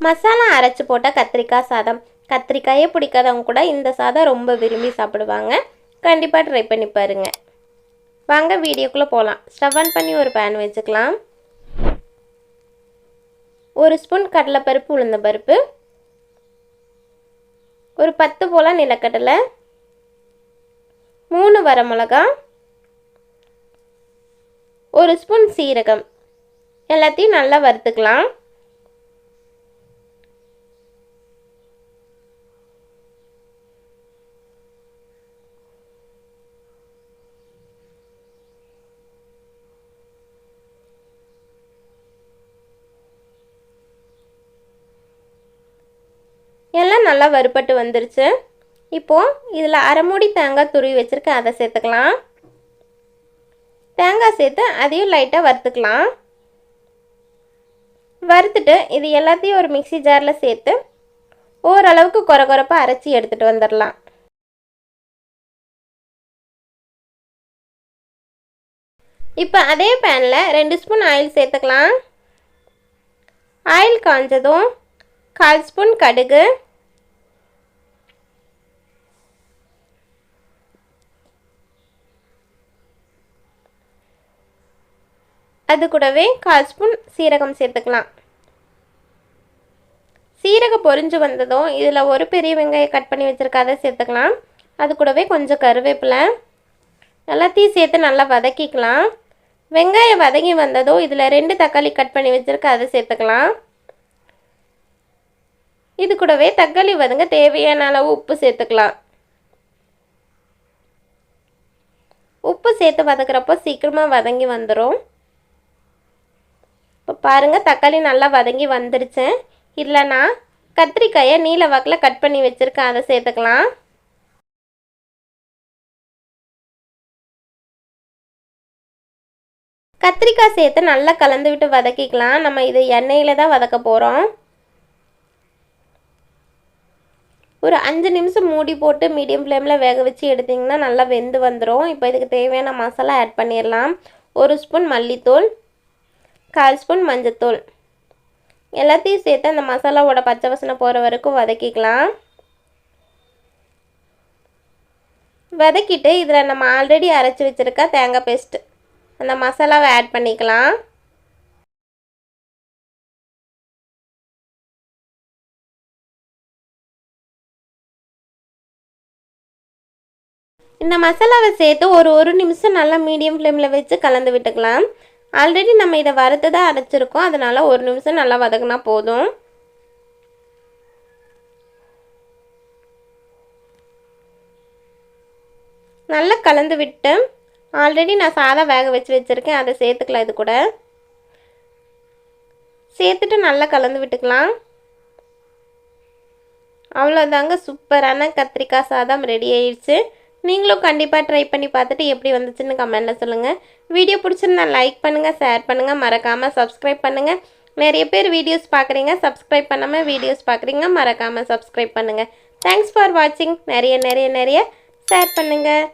மசாலா அரைச்சி போட்ட கத்திரிக்காய் சாதம். கத்திரிக்காயே பிடிக்காதவங்க கூட இந்த சாதம் ரொம்ப விரும்பி சாப்பிடுவாங்க. கண்டிப்பாக ட்ரை பண்ணி பாருங்கள். வாங்க வீடியோக்குள்ளே போகலாம். ஸ்டவ் ஆன் பண்ணி ஒரு பேன் வச்சுக்கலாம். 1 ஸ்பூன் கடலைப்பருப்பு, உளுந்தம்பருப்பு, ஒரு 10 போல் நிலக்கடலை, 3 வரமிளகா, 1 ஸ்பூன் சீரகம் எல்லாத்தையும் நல்லா வறுத்துக்கலாம். எல்லாம் நல்லா வறுபட்டு வந்துருச்சு. இப்போது இதில் அரை மூடி தேங்காய் துருவி வச்சுருக்கேன், அதை சேர்த்துக்கலாம். தேங்காய் சேர்த்து அதையும் லைட்டாக வறுத்துக்கலாம். வறுத்துட்டு இது எல்லாத்தையும் ஒரு மிக்ஸி ஜாரில் சேர்த்து ஓரளவுக்கு கொரகொரப்பாக அரைச்சி எடுத்துகிட்டு வந்துடலாம். இப்போ அதே பேனில் 2 ஸ்பூன் ஆயில் சேர்த்துக்கலாம். ஆயில் காஞ்சதும் 1/4 ஸ்பூன் கடுகு, அது கூடவே 1/4 ஸ்பூன் சீரகம் சேர்த்துக்கலாம். சீரகம் பொரிஞ்சு வந்ததும் இதில் ஒரு பெரிய வெங்காயம் கட் பண்ணி வச்சுருக்க அதை சேர்த்துக்கலாம். அது கூடவே கொஞ்சம் கருவேப்பிலை எல்லாத்தையும் சேர்த்து நல்லா வதக்கிக்கலாம். வெங்காயம் வதங்கி வந்ததும் இதில் 2 தக்காளி கட் பண்ணி வச்சுருக்க அதை சேர்த்துக்கலாம். இது கூடவே தக்காளி வதங்க தேவையான அளவு உப்பு சேர்த்துக்கலாம். உப்பு சேர்த்து வதக்குறப்போ சீக்கிரமாக வதங்கி வந்துடும். இப்போ பாருங்கள், தக்காளி நல்லா வதங்கி வந்துடுச்சு. இதில் நான் கத்திரிக்காயை நீல வாக்கில் கட் பண்ணி வச்சுருக்கேன், அதை சேர்த்துக்கலாம். கத்திரிக்காய் சேர்த்து நல்லா கலந்து விட்டு வதக்கிக்கலாம். நம்ம இது எண்ணெயில் தான் வதக்க போகிறோம். ஒரு 5 நிமிஷம் மூடி போட்டு மீடியம் ஃப்ளேமில் வேக வச்சு எடுத்திங்கன்னா நல்லா வெந்து வந்துடும். இப்போ இதுக்கு தேவையான மசாலா ஆட் பண்ணிடலாம். 1 ஸ்பூன் மல்லித்தூள், 1/4 ஸ்பூன் மஞ்சத்தூள் எல்லாத்தையும் சேர்த்து அந்த மசாலாவோட பச்சை வாசனை போகிற வரைக்கும் வதக்கிக்கலாம். வதக்கிட்டு இதில் நம்ம ஆல்ரெடி அரைச்சி வச்சுருக்க தேங்காய் பேஸ்ட்டு அந்த மசாலாவை ஆட் பண்ணிக்கலாம். இந்த மசாலாவை சேர்த்து ஒரு நிமிஷம் நல்லா மீடியம் ஃப்ளேமில் வச்சு கலந்து விட்டுக்கலாம். ஆல்ரெடி நம்ம இதை வறுத்து தான் அரைச்சிருக்கோம், அதனால் 1 நிமிஷம் நல்லா வதக்குனா போதும். நல்லா கலந்து விட்டு ஆல்ரெடி நான் சாதம் வேக வச்சு வச்சுருக்கேன், அதை சேர்த்துக்கலாம். இது கூட சேர்த்துட்டு நல்லா கலந்து விட்டுக்கலாம். அவ்வளோதாங்க, சூப்பரான கத்திரிக்காய் சாதம் ரெடி ஆயிடுச்சு. நீங்களும் கண்டிப்பாக ட்ரை பண்ணி பார்த்துட்டு எப்படி வந்துச்சுன்னு கமெண்ட்டில் சொல்லுங்கள். வீடியோ பிடிச்சிருந்தா லைக் பண்ணுங்கள், ஷேர் பண்ணுங்கள், மறக்காமல் சப்ஸ்கிரைப் பண்ணுங்கள். நிறைய பேர் வீடியோஸ் பார்க்குறீங்க, சப்ஸ்கிரைப் பண்ணாமல் வீடியோஸ் பார்க்குறீங்க, மறக்காமல் சப்ஸ்கிரைப் பண்ணுங்கள். தேங்க்ஸ் ஃபார் வாட்சிங். நிறைய ஷேர் பண்ணுங்கள்.